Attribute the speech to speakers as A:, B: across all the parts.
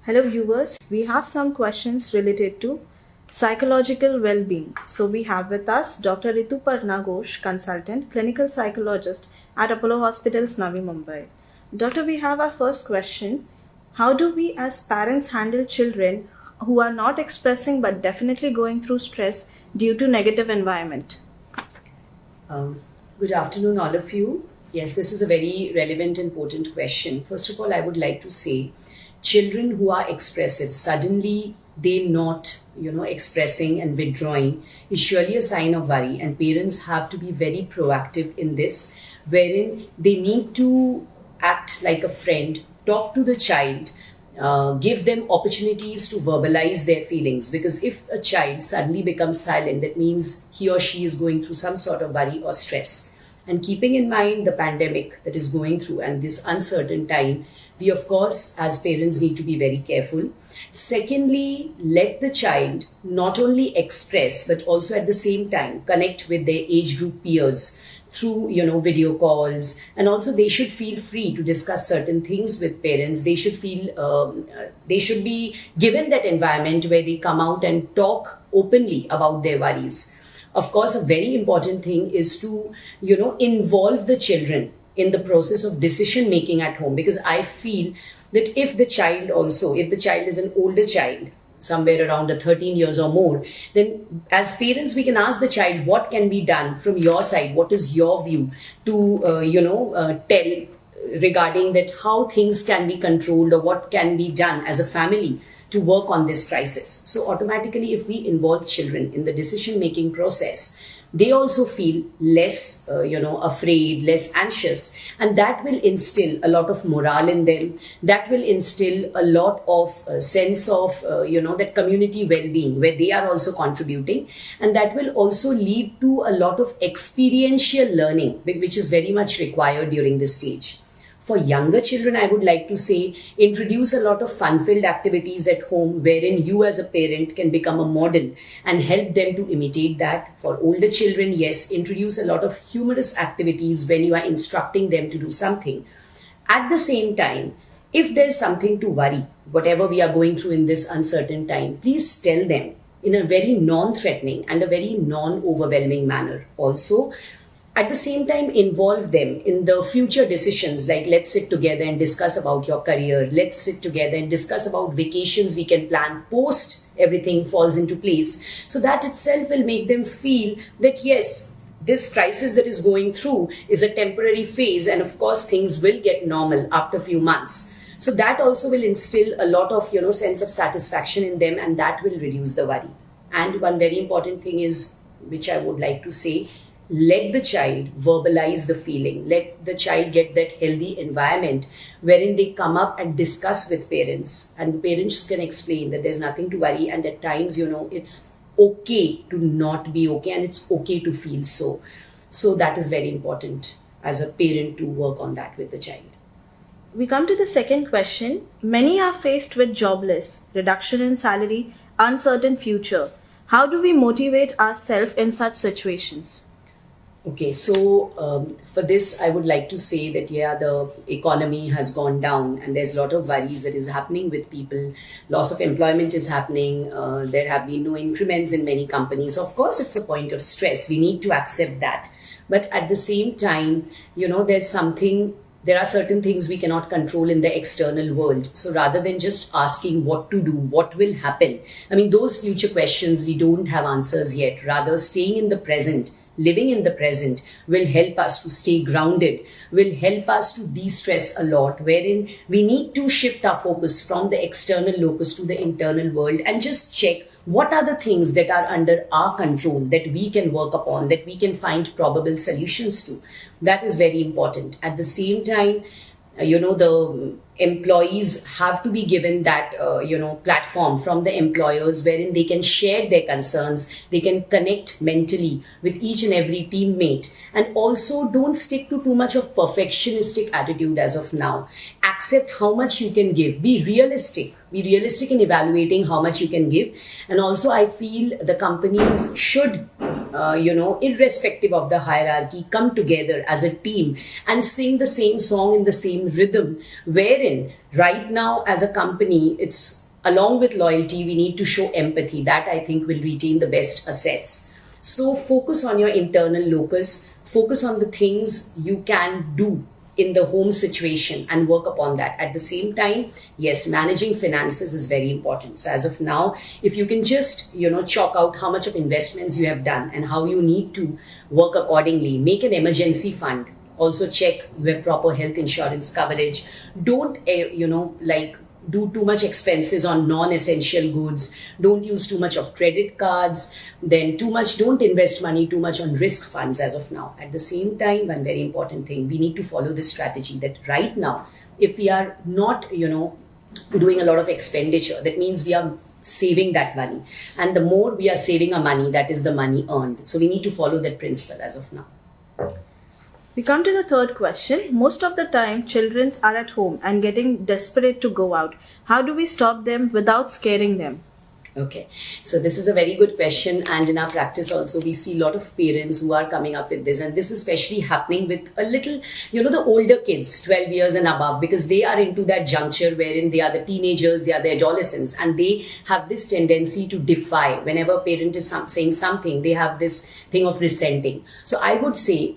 A: Hello viewers, we have some questions related to psychological well-being. So we have with us Dr. Rituparna Ghosh, consultant, clinical psychologist at Apollo Hospitals, Navi, Mumbai. Doctor, we have our first question. How do we as parents handle children who are not expressing but definitely going through stress due to negative environment?
B: Good afternoon, all of you. Yes, this is a very relevant, important question. First of all, I would like to say, children who are expressive, suddenly they not, expressing and withdrawing is surely a sign of worry, and parents have to be very proactive in this, wherein they need to act like a friend, talk to the child, give them opportunities to verbalize their feelings. Because if a child suddenly becomes silent, that means he or she is going through some sort of worry or stress. And keeping in mind the pandemic that is going through and this uncertain time, we of course as parents need to be very careful. Secondly, let the child not only express but also at the same time connect with their age group peers through video calls, and also they should feel free to discuss certain things with parents. They should feel they should be given that environment where they come out and talk openly about their worries. Of course, a very important thing is to, involve the children in the process of decision making at home, because I feel that if the child is an older child, somewhere around 13 years or more, then as parents, we can ask the child, what can be done from your side? What is your view to, tell regarding that how things can be controlled or what can be done as a family to work on this crisis. So automatically, if we involve children in the decision-making process, they also feel less, afraid, less anxious, and that will instill a lot of morale in them. That will instill a lot of sense of, that community well-being where they are also contributing, and that will also lead to a lot of experiential learning, which is very much required during this stage. For younger children, I would like to say, introduce a lot of fun-filled activities at home wherein you as a parent can become a model and help them to imitate that. For older children, yes, introduce a lot of humorous activities when you are instructing them to do something. At the same time, if there's something to worry, whatever we are going through in this uncertain time, please tell them in a very non-threatening and a very non-overwhelming manner. Also, at the same time, involve them in the future decisions, like let's sit together and discuss about your career. Let's sit together and discuss about vacations we can plan post everything falls into place. So that itself will make them feel that yes, this crisis that is going through is a temporary phase, and of course things will get normal after a few months. So that also will instill a lot of sense of satisfaction in them, and that will reduce the worry. And one very important thing is, which I would like to say, let the child verbalize the feeling. Let the child get that healthy environment wherein they come up and discuss with parents, and the parents can explain that there's nothing to worry, and at times, it's okay to not be okay, and it's okay to feel so. So that is very important as a parent to work on that with the child.
A: We come to the second question. Many are faced with jobless, reduction in salary, uncertain future. How do we motivate ourselves in such situations?
B: Okay, so for this, I would like to say that, the economy has gone down and there's a lot of worries that is happening with people. Loss of employment is happening. There have been no increments in many companies. Of course, it's a point of stress. We need to accept that. But at the same time, there are certain things we cannot control in the external world. So rather than just asking what to do, what will happen, those future questions, we don't have answers yet. Rather, staying in the present, living in the present will help us to stay grounded, will help us to de-stress a lot, wherein we need to shift our focus from the external locus to the internal world and just check what are the things that are under our control that we can work upon, that we can find probable solutions to. That is very important. At the same time, the employees have to be given that, platform from the employers wherein they can share their concerns, they can connect mentally with each and every teammate, and also don't stick to too much of perfectionistic attitude as of now. Accept how much you can give. Be realistic in evaluating how much you can give. And also I feel the companies should, irrespective of the hierarchy, come together as a team and sing the same song in the same rhythm, wherein right now as a company, it's along with loyalty, we need to show empathy. That I think will retain the best assets. So focus on your internal locus, focus on the things you can do in the home situation and work upon that. At the same time, yes, managing finances is very important. So as of now, if you can just, chalk out how much of investments you have done and how you need to work accordingly, make an emergency fund. Also check you have proper health insurance coverage. Don't, do too much expenses on non-essential goods. Don't use too much of credit cards. Then don't invest money too much on risk funds as of now. At the same time, one very important thing, we need to follow this strategy that right now, if we are not, doing a lot of expenditure, that means we are saving that money. And the more we are saving our money, that is the money earned. So we need to follow that principle as of now.
A: We come to the third question. Most of the time, children are at home and getting desperate to go out. How do we stop them without scaring them?
B: Okay, so this is a very good question, and in our practice also we see a lot of parents who are coming up with this, and this is especially happening with a little, the older kids, 12 years and above, because they are into that juncture wherein they are the teenagers, they are the adolescents, and they have this tendency to defy. Whenever a parent is saying something, they have this thing of resenting. So I would say,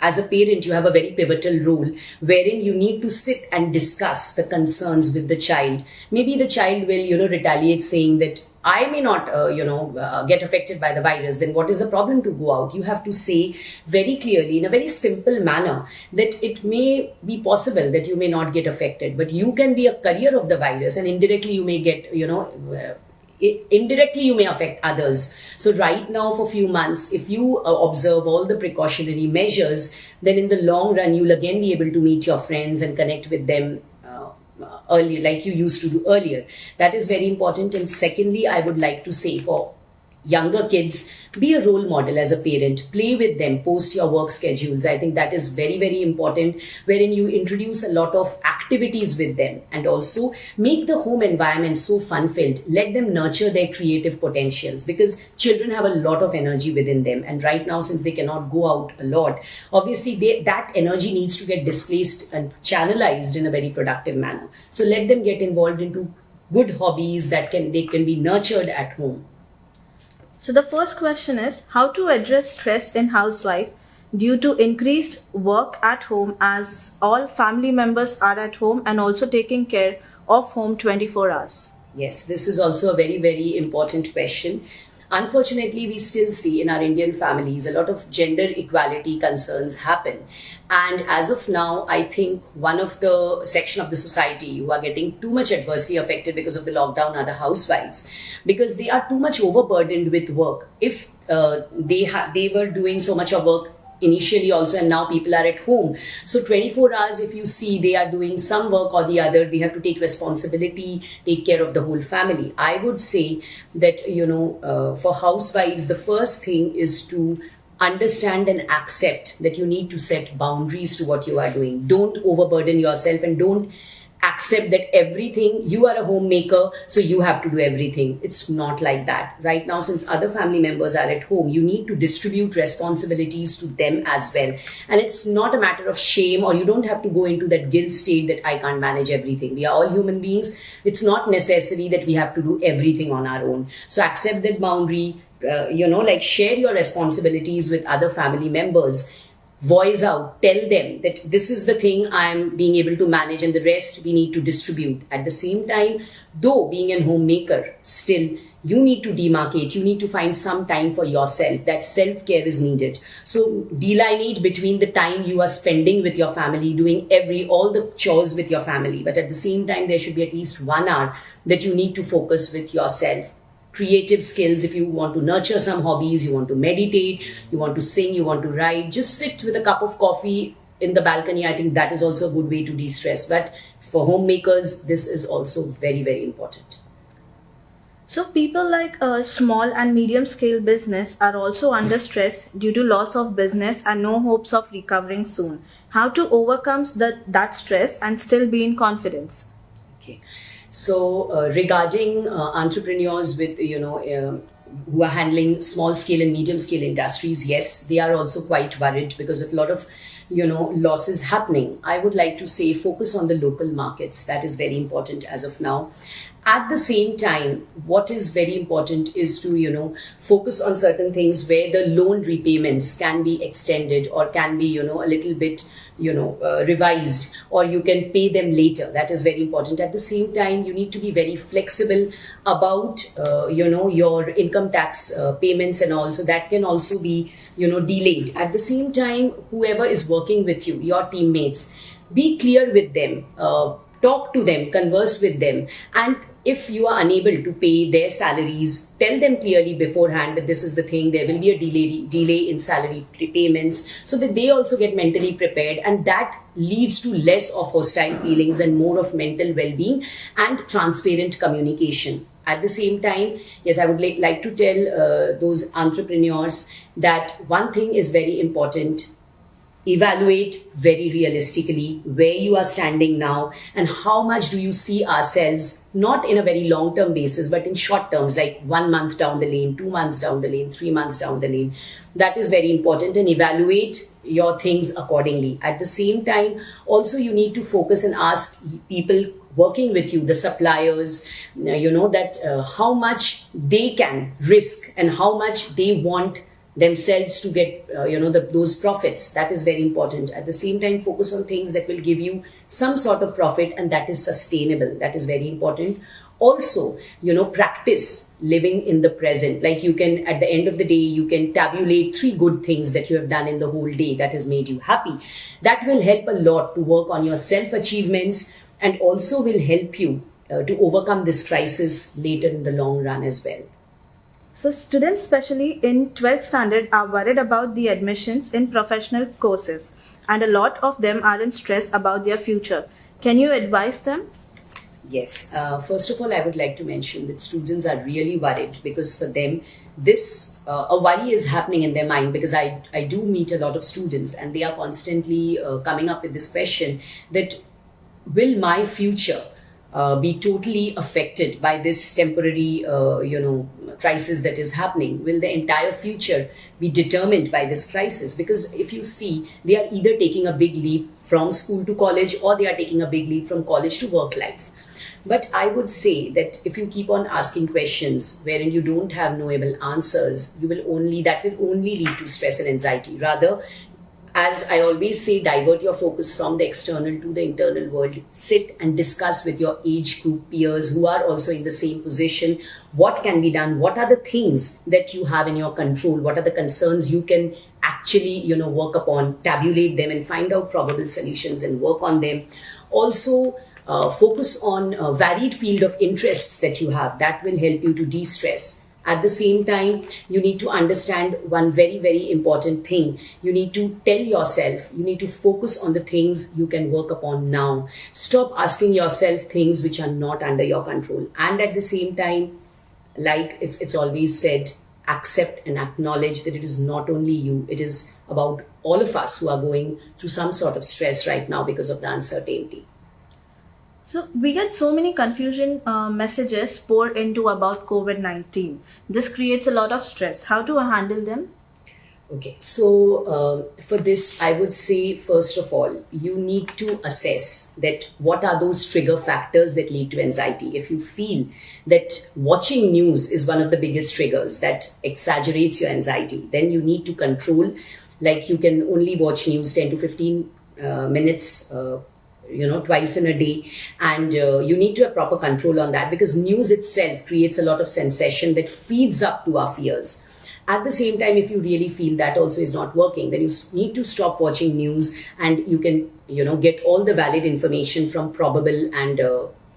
B: as a parent, you have a very pivotal role wherein you need to sit and discuss the concerns with the child. Maybe the child will, retaliate saying that I may not, get affected by the virus. Then what is the problem to go out? You have to say very clearly in a very simple manner that it may be possible that you may not get affected, but you can be a carrier of the virus and indirectly you may get, indirectly you may affect others. So right now for a few months, if you observe all the precautionary measures, then in the long run you'll again be able to meet your friends and connect with them earlier like you used to do earlier. That is very important. And secondly, I would like to say for younger kids, be a role model as a parent, play with them, post your work schedules. I think that is very, very important, wherein you introduce a lot of activities with them and also make the home environment so fun-filled. Let them nurture their creative potentials because children have a lot of energy within them. And right now, since they cannot go out a lot, obviously that energy needs to get displaced and channelized in a very productive manner. So let them get involved into good hobbies they can be nurtured at home.
A: So the first question is how to address stress in housewife due to increased work at home as all family members are at home and also taking care of home 24 hours.
B: Yes, this is also a very, very important question. Unfortunately, we still see in our Indian families a lot of gender equality concerns happen. And as of now, I think one of the section of the society who are getting too much adversely affected because of the lockdown are the housewives, because they are too much overburdened with work. If they were doing so much of work initially also, and now people are at home. So 24 hours, if you see, they are doing some work or the other, they have to take responsibility, take care of the whole family. I would say that, for housewives, the first thing is to understand and accept that you need to set boundaries to what you are doing. Don't overburden yourself and don't accept that everything, you are a homemaker, so you have to do everything. It's not like that. Right now, since other family members are at home, you need to distribute responsibilities to them as well. And it's not a matter of shame, or you don't have to go into that guilt state that I can't manage everything. We are all human beings. It's not necessary that we have to do everything on our own. So accept that boundary, share your responsibilities with other family members. Voice out, tell them that this is the thing I'm being able to manage and the rest we need to distribute. At the same time, though being a homemaker, still you need to demarcate, you need to find some time for yourself. That self-care is needed. So delineate between the time you are spending with your family, doing all the chores with your family. But at the same time, there should be at least 1 hour that you need to focus with yourself. Creative skills, if you want to nurture some hobbies, you want to meditate, you want to sing, you want to write, just sit with a cup of coffee in the balcony. I think that is also a good way to de-stress. But for homemakers, this is also very, very important.
A: So people like a small and medium scale business are also under stress due to loss of business and no hopes of recovering soon. How to overcome that stress and still be in confidence?
B: Okay. So regarding entrepreneurs with, who are handling small scale and medium scale industries, yes, they are also quite worried because of a lot of, losses happening. I would like to say focus on the local markets. That is very important as of now. At the same time, what is very important is to, focus on certain things where the loan repayments can be extended or can be, a little bit, revised, or you can pay them later. That is very important. At the same time, you need to be very flexible about, your income tax payments and all. So that can also be, delayed. At the same time, whoever is working with you, your teammates, be clear with them, talk to them, converse with them, and if you are unable to pay their salaries, tell them clearly beforehand that this is the thing, there will be a delay in salary payments, so that they also get mentally prepared, and that leads to less of hostile feelings and more of mental well-being and transparent communication. At the same time, yes, I would like to tell those entrepreneurs that one thing is very important. Evaluate very realistically where you are standing now and how much do you see ourselves, not in a very long-term basis, but in short terms, like 1 month down the lane, 2 months down the lane, 3 months down the lane. That is very important, and evaluate your things accordingly. At the same time, also you need to focus and ask people working with you, the suppliers, that how much they can risk and how much they want themselves to get, those profits. That is very important. At the same time, focus on things that will give you some sort of profit and that is sustainable. That is very important. Also, practice living in the present. Like you can, at the end of the day, you can tabulate 3 good things that you have done in the whole day that has made you happy. That will help a lot to work on your self-achievements and also will help you to overcome this crisis later in the long run as well.
A: So students, especially in 12th standard, are worried about the admissions in professional courses, and a lot of them are in stress about their future. Can you advise them?
B: Yes. First of all, I would like to mention that students are really worried because for them, this a worry is happening in their mind, because I do meet a lot of students and they are constantly coming up with this question that will my future be totally affected by this temporary, crisis that is happening? Will the entire future be determined by this crisis? Because if you see, they are either taking a big leap from school to college or they are taking a big leap from college to work life. But I would say that if you keep on asking questions wherein you don't have knowable answers, that will only lead to stress and anxiety. Rather, as I always say, divert your focus from the external to the internal world. Sit and discuss with your age group peers who are also in the same position. What can be done? What are the things that you have in your control? What are the concerns you can actually, work upon, tabulate them and find out probable solutions and work on them. Also, focus on a varied field of interests that you have. That will help you to de-stress. At the same time, you need to understand one very, very important thing. You need to tell yourself, you need to focus on the things you can work upon now. Stop asking yourself things which are not under your control. And at the same time, like it's always said, accept and acknowledge that it is not only you, it is about all of us who are going through some sort of stress right now because of the uncertainty.
A: So we get so many confusion messages poured into about COVID-19. This creates a lot of stress. How to handle them?
B: Okay, so for this, I would say, first of all, you need to assess that what are those trigger factors that lead to anxiety. If you feel that watching news is one of the biggest triggers that exaggerates your anxiety, then you need to control, like you can only watch news 10 to 15 minutes twice in a day, and you need to have proper control on that, because news itself creates a lot of sensation that feeds up to our fears. At the same time, if you really feel that also is not working, then you need to stop watching news, and you can get all the valid information from probable and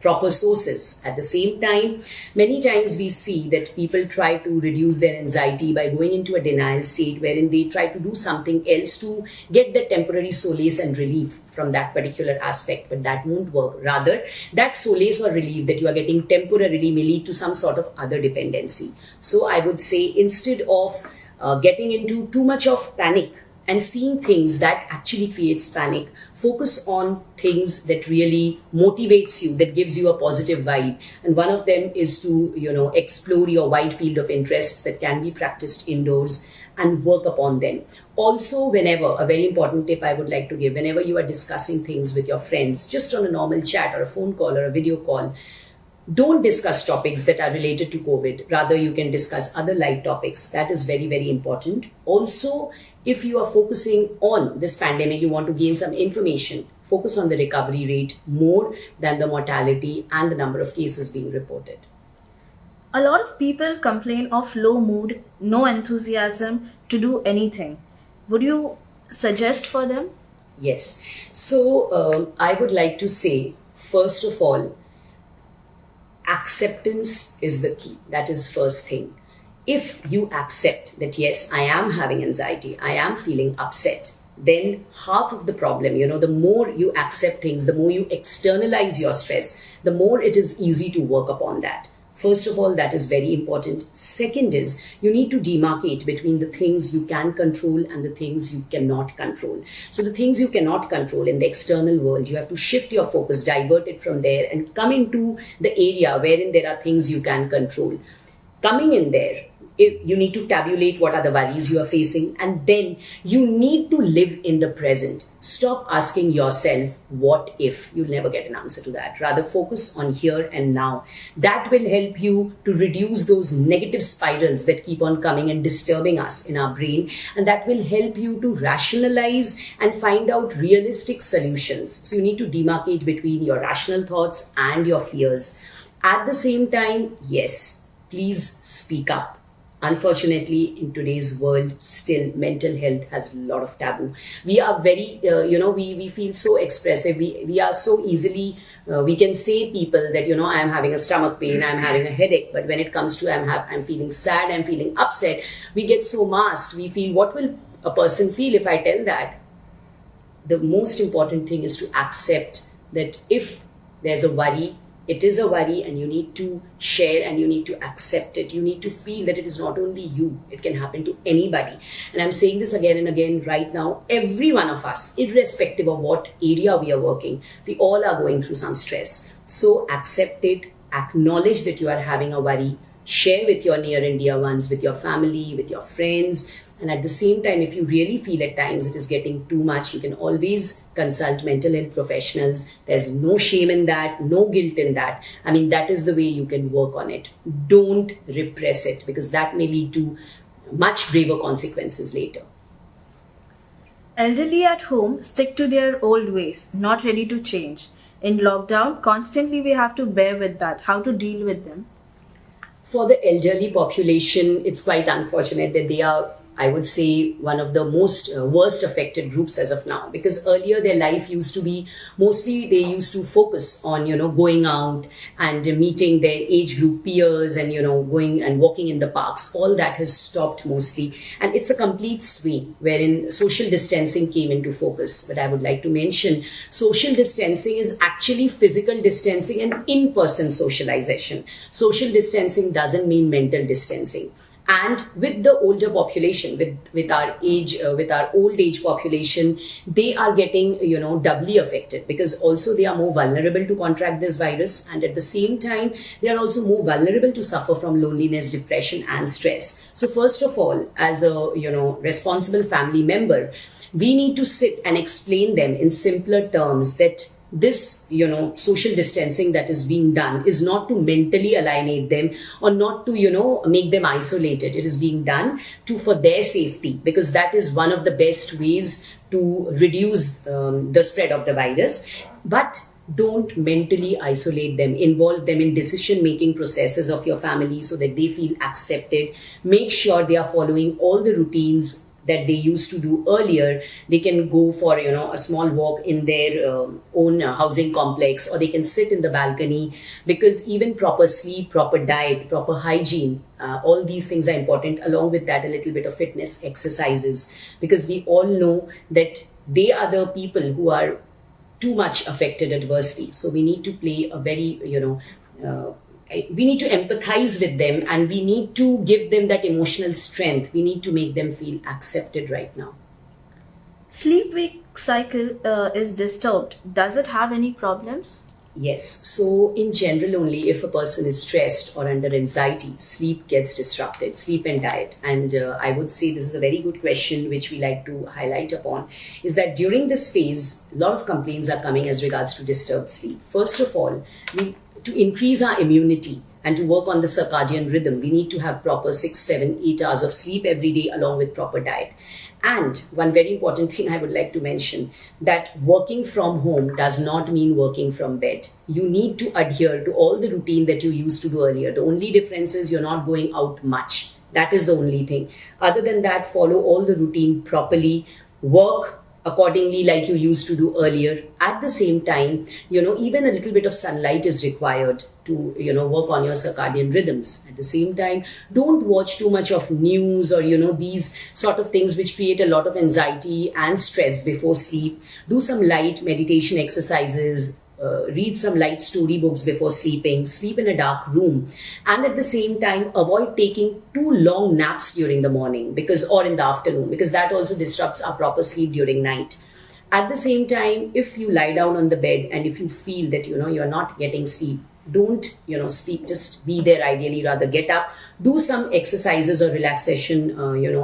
B: proper sources. At the same time, many times we see that people try to reduce their anxiety by going into a denial state wherein they try to do something else to get the temporary solace and relief from that particular aspect, but that won't work. Rather, that solace or relief that you are getting temporarily may lead to some sort of other dependency. So I would say, instead of getting into too much of panic and seeing things that actually creates panic, focus on things that really motivates you, that gives you a positive vibe. And one of them is to, explore your wide field of interests that can be practiced indoors and work upon them. Also, whenever, a very important tip I would like to give, whenever you are discussing things with your friends, just on a normal chat or a phone call or a video call, Don't discuss topics that are related to COVID. Rather, you can discuss other light topics. That is very, very important. Also, if you are focusing on this pandemic, you want to gain some information, focus on the recovery rate more than the mortality and the number of cases being reported.
A: A lot of people complain of low mood, no enthusiasm to do anything. Would you suggest for them?
B: Yes. So I would like to say, first of all, acceptance is the key. That is first thing. If you accept that, yes, I am having anxiety, I am feeling upset, then half of the problem, the more you accept things, the more you externalize your stress, the more it is easy to work upon that. First of all, that is very important. Second is, you need to demarcate between the things you can control and the things you cannot control. So the things you cannot control in the external world, you have to shift your focus, divert it from there and come into the area wherein there are things you can control. Coming in there, you need to tabulate what are the worries you are facing, and then you need to live in the present. Stop asking yourself, what if? You'll never get an answer to that. Rather, focus on here and now. That will help you to reduce those negative spirals that keep on coming and disturbing us in our brain. And that will help you to rationalize and find out realistic solutions. So you need to demarcate between your rational thoughts and your fears. At the same time, yes, please speak up. Unfortunately, in today's world, still mental health has a lot of taboo. We are very, we feel so expressive. We are so easily, we can say people that, I am having a stomach pain, I'm having a headache. But when it comes to I'm feeling sad, I'm feeling upset, we get so masked. We feel, what will a person feel if I tell that? The most important thing is to accept that if there's a worry, it is a worry, and you need to share and you need to accept it. You need to feel that it is not only you, it can happen to anybody. And I'm saying this again and again right now, every one of us, irrespective of what area we are working, we all are going through some stress. So accept it, acknowledge that you are having a worry, share with your near and dear ones, with your family, with your friends. And at the same time, if you really feel at times it is getting too much, you can always consult mental health professionals. There's no shame in that, no guilt in that. I mean, that is the way you can work on it. Don't repress it, because that may lead to much graver consequences later.
A: Elderly at home stick to their old ways, not ready to change. In lockdown, constantly we have to bear with that. How to deal with them?
B: For the elderly population, it's quite unfortunate that they are, I would say, one of the most worst affected groups as of now, because earlier their life used to be mostly, they used to focus on, going out and meeting their age group peers and, going and walking in the parks. All that has stopped mostly. And it's a complete swing wherein social distancing came into focus. But I would like to mention, social distancing is actually physical distancing and in-person socialization. Social distancing doesn't mean mental distancing. And with the older population, with our old age population, they are getting, doubly affected, because also they are more vulnerable to contract this virus. And at the same time, they are also more vulnerable to suffer from loneliness, depression, and stress. So first of all, as a, responsible family member, we need to sit and explain them in simpler terms that this, social distancing that is being done is not to mentally alienate them or not to, make them isolated. It is being done for their safety, because that is one of the best ways to reduce the spread of the virus. But don't mentally isolate them. Involve them in decision-making processes of your family so that they feel accepted. Make sure they are following all the routines that they used to do earlier. They can go for, a small walk in their own housing complex, or they can sit in the balcony, because even proper sleep, proper diet, proper hygiene, all these things are important. Along with that, a little bit of fitness exercises, because we all know that they are the people who are too much affected adversely. So we need to play a very, we need to empathize with them, and we need to give them that emotional strength. We need to make them feel accepted right now.
A: Sleep-wake cycle is disturbed. Does it have any problems?
B: Yes. So in general, only if a person is stressed or under anxiety, sleep gets disrupted, sleep and diet. And I would say this is a very good question, which we like to highlight upon, is that during this phase, a lot of complaints are coming as regards to disturbed sleep. First of all, to increase our immunity and to work on the circadian rhythm, we need to have proper 6, 7, 8 hours of sleep every day along with proper diet. And one very important thing I would like to mention, that working from home does not mean working from bed. You need to adhere to all the routine that you used to do earlier. The only difference is you're not going out much. That is the only thing. Other than that, follow all the routine properly, work accordingly like you used to do earlier. At the same time, even a little bit of sunlight is required to, work on your circadian rhythms. At the same time, don't watch too much of news or, these sort of things which create a lot of anxiety and stress before sleep. Do some light meditation exercises, read some light story books before sleeping, sleep in a dark room, and at the same time avoid taking too long naps during the morning or in the afternoon, because that also disrupts our proper sleep during night. At the same time, if you lie down on the bed and if you feel that you're not getting sleep, don't sleep, just be there. Ideally, rather get up, do some exercises or relaxation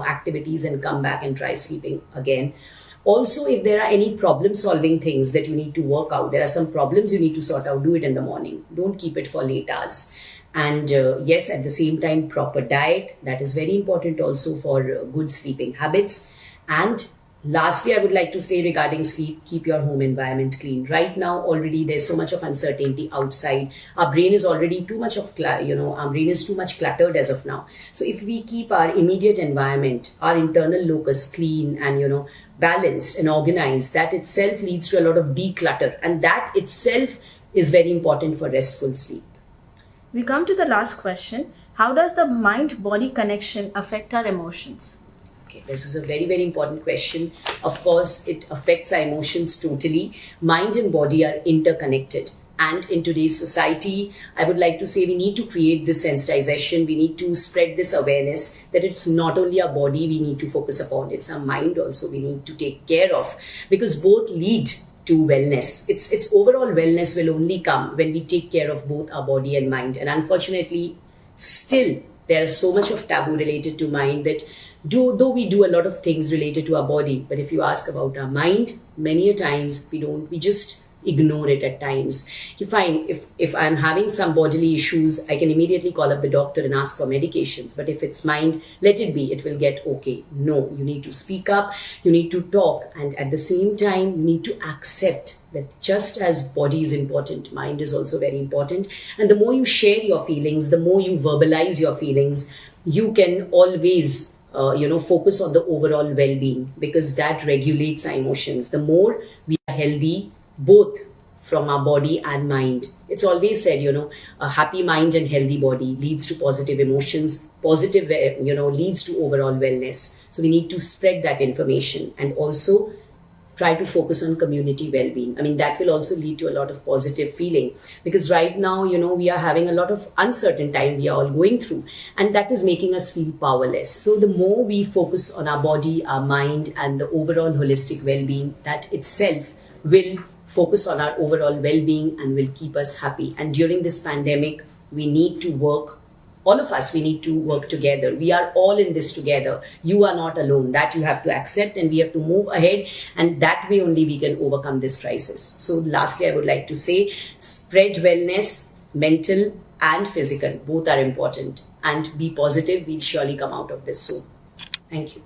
B: activities, and come back and try sleeping again. Also, if there are any problem-solving things that you need to work out, there are some problems you need to sort out, do it in the morning. Don't keep it for late hours. And yes, at the same time, proper diet. That is very important also for good sleeping habits. And lastly, I would like to say regarding sleep, keep your home environment clean. Right now, already there's so much of uncertainty outside. Our brain is already too much cluttered as of now. So if we keep our immediate environment, our internal locus clean and, balanced and organized, that itself leads to a lot of declutter. And that itself is very important for restful sleep.
A: We come to the last question. How does the mind-body connection affect our emotions?
B: This is a very, very important question. Of course, it affects our emotions totally. Mind and body are interconnected. And in today's society, I would like to say we need to create this sensitization. We need to spread this awareness that it's not only our body we need to focus upon, it's our mind also we need to take care of, because both lead to wellness. Its overall wellness will only come when we take care of both our body and mind. And unfortunately, still there is so much of taboo related to mind that though we do a lot of things related to our body, but if you ask about our mind, many a times we just ignore it at times. You find if I'm having some bodily issues, I can immediately call up the doctor and ask for medications. But if it's mind, let it be, it will get okay. No, you need to speak up, you need to talk, and at the same time, you need to accept that just as body is important, mind is also very important. And the more you share your feelings, the more you verbalize your feelings, you can always focus on the overall well-being, because that regulates our emotions. The more we are healthy, both from our body and mind. It's always said, a happy mind and healthy body leads to positive emotions. Positive, leads to overall wellness. So we need to spread that information and also try to focus on community well-being. I mean, that will also lead to a lot of positive feeling, because right now, we are having a lot of uncertain time we are all going through, and that is making us feel powerless. So the more we focus on our body, our mind, and the overall holistic well-being, that itself will focus on our overall well-being and will keep us happy. And during this pandemic, we need to work. All of us, we need to work together. We are all in this together. You are not alone. That you have to accept, and we have to move ahead. And that way only we can overcome this crisis. So lastly, I would like to say, spread wellness, mental and physical. Both are important. And be positive. We'll surely come out of this soon. Thank you.